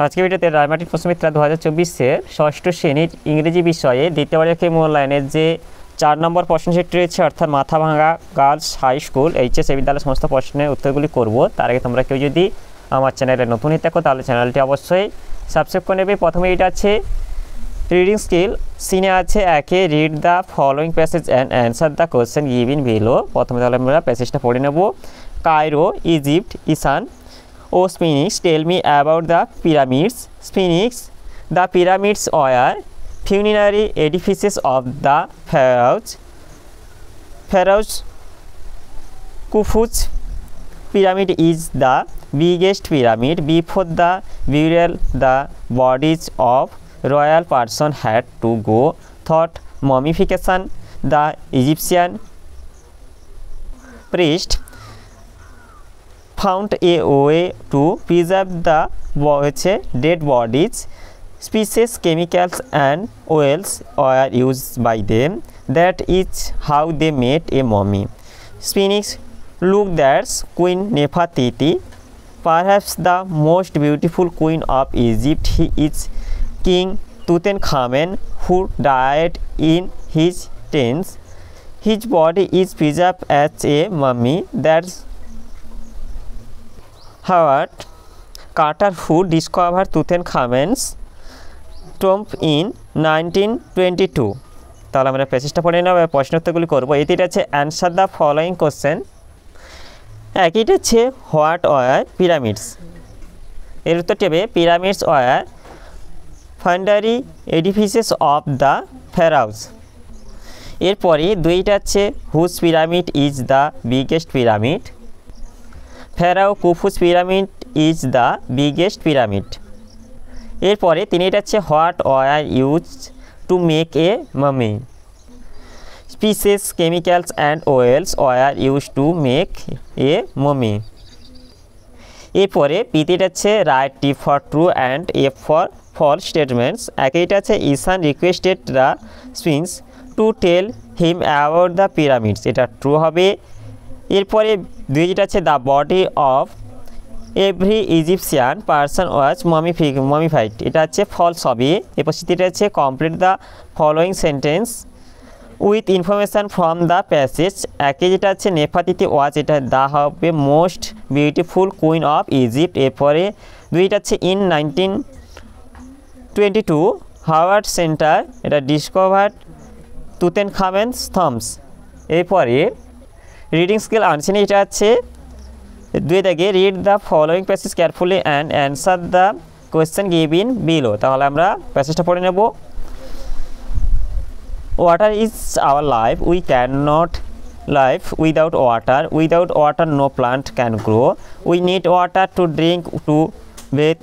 আজকে ভিডিওতে রায়মার্টিন প্রশ্নবিদ্যা 2024-এর ষষ্ঠ শ্রেণীর ইংরেজি বিষয়ে দ্বিতীয় পরীক্ষার মূল্যায়নের যে 4 নম্বর প্রশ্ন সেটটি রয়েছে অর্থাৎ Mathabhanga girls high school HS বিদ্যালয়ের সমস্ত প্রশ্নের উত্তরগুলি করব। তার আগে তোমরা কেউ যদি আমার চ্যানেলে নতুন হয়ে থাকো তাহলে চ্যানেলটি অবশ্যই সাবস্ক্রাইব করে নেবে। প্রথমে এটা আছে রিডিং স্কিল, সিনে আছে একে read the following passage and answer the question given below. প্রথমে তাহলে আমরা প্যাসেজটা পড়ে নেব। Cairo, Egypt, Ishan O Sphinx, tell me about the pyramids. Sphinx, the pyramids were funerary edifices of the pharaohs. Khufu's pyramid is the biggest pyramid. Before the burial, the bodies of royal person had to go through mummification. The Egyptian priest found a way to preserve the dead bodies. Species, chemicals and oils were used by them. That is how they made a mummy. Sphinx looked at Queen Nefertiti, perhaps the most beautiful queen of Egypt. He is King Tutankhamun, who died in his teens. His body is preserved as a mummy. That's Howard Carter, who discovered Tutankhamun's tomb in 1922. তাহলে আমরা প্যাসেজটা পড়ে নেব, প্রশ্ন উত্তরগুলি করব। এটিটা আছে অ্যান্সার দ্য ফলোয়িং কোশ্চেন। একইটা হচ্ছে হোয়াট ওয়ার পিরামিডস, এর উত্তরটি হবে pyramids were funerary edifices of the pharaohs. এরপরে দুইটা হচ্ছে whose pyramid is the biggest pyramid. Pharaoh Khufu's pyramid is the biggest pyramid. এরপরে তিনটা হচ্ছে what were used to make a mummy. Spices, chemicals and oils were used to make a mummy. এরপরে পিতিটা হচ্ছে write T for true and F for false statements. একইটা আছে Isan requested the sphinx to tell him about the pyramids, এটা true হবে। এরপরে দুইটা আছে the body of every Egyptian person was mummified, এটা হচ্ছে ফলস হবে। এরপর সেটা হচ্ছে complete the following sentence with information from the passage. একে যেটা আছে নেফাতিতি ওয়াজ, এটা দা হবে most beautiful queen of Egypt. এরপরে দুইটা আছে ইন 1922 হাওয়ার্ড সেন্টার, এটা ডিসকভার্ড তুতেনখামেনস থম্বস। এরপরে রিডিং স্কিল আনসিন, এটা আছে দুই দাগে read the following passage carefully and answer the question given below. তাহলে আমরা প্যাসেজটা পড়ে নেব। Water is our life, we can not life without water, without water no plant can grow, we need water to drink, to bathe,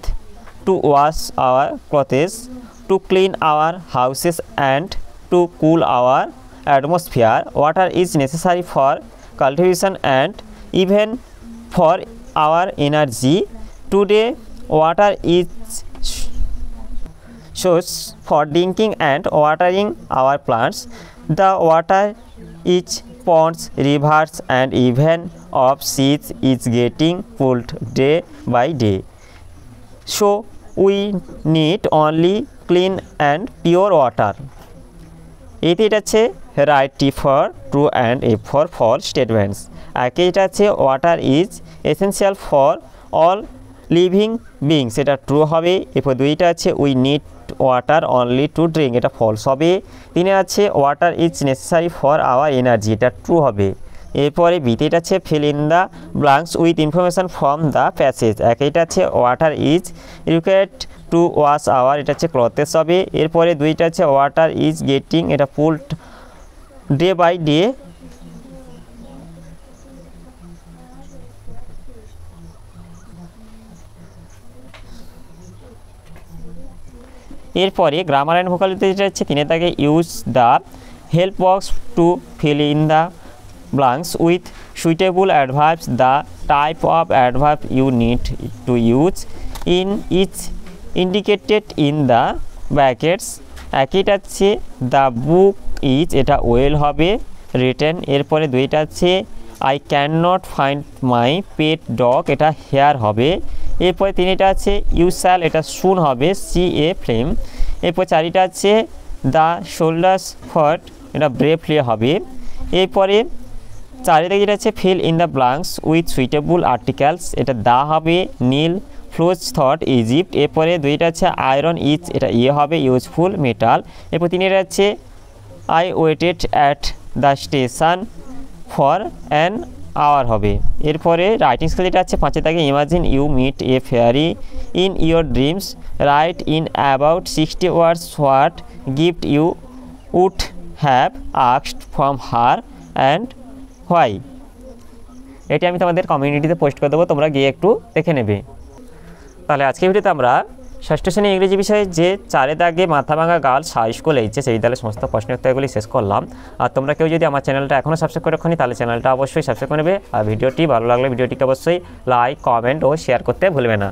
to wash our clothes, to clean our houses and to cool our atmosphere. Water is necessary for cultivation and even for our energy. Today water is source for drinking and watering our plants. The water is ponds, rivers and even of seas is getting pulled day by day. So we need only clean and pure water. এটা আছে right T for true and F for false statements. এটা আছে water is essential for all living beings, এটা true হবে। এরপর দুইটা আছে we need water only to drink, এটা ফলস হবে। তিনে আছে water is necessary for our energy, এটা ট্রু হবে। এরপরে বিতেটা আছে fill in the blanks with information from the passage. এটা আছে water is required to wash our, এটা হচ্ছে ক্লথেস হবে। এরপরে দুইটা আছে ওয়াটার ইজ গেটিং, এটা পুলড ডে বাই ডে। এরপরে গ্রামার অ্যান্ড ভোকাবুলারি যেটা হচ্ছে তিনে থাকে use the help box to fill in the blanks with suitable adverbs. The type of adverb you need to use in each indicated in the brackets. একইটা আছে the book is, এটা well হবে written. এরপরে দুইটা আছে I can not find my pet dog, এটা here হবে। এরপরে 3টা আছে ইউ শ্যাল, এটা শুন হবে CA ফ্লেম। এরপর 4টা আছে দ্য শোল্ডার্স ফট, এটা ব্রেভলি হবে। এরপরে 4 যেটা আছে fill in the blanks with suitable articles, এটা দা হবে। নীল ফ্লোজ থট ইজিপ্ট। এরপরে 2টা আছে আয়রন ইজ, এটা হবে ইউজফুল মেটাল। এরপর 3টা আছে I waited at the station for an hour হবে। এরপরে রাইটিং স্কিল যেটা আছে 5 থেকে imagine you meet a fairy in your dreams, write in about 60 words what gift you would have asked from her and why. এটি আমি তোমাদের কমিউনিটিতে post করে দেবো, তোমরা গিয়ে একটু দেখে নেবে। তাহলে আজকের ভিডিওতে আমরা ষষ্ঠ শ্রেণী ইংরেজি বিষয়ে যে 4 দাগে Mathabhanga girls high school HS এই বিদ্যালয়ের সমস্ত প্রশ্নের উত্তরগুলি শেষ করলাম। আর তোমরা কেউ যদি আমার চ্যানেলটা এখনও সাবস্ক্রাইব করে রাখোনি তাহলে চ্যানেলটা অবশ্যই সাবস্ক্রাইব করে নেবে। আর ভিডিওটি ভালো লাগলে ভিডিওটিকে অবশ্যই লাইক, কমেন্ট ও শেয়ার করতে ভুলবে না।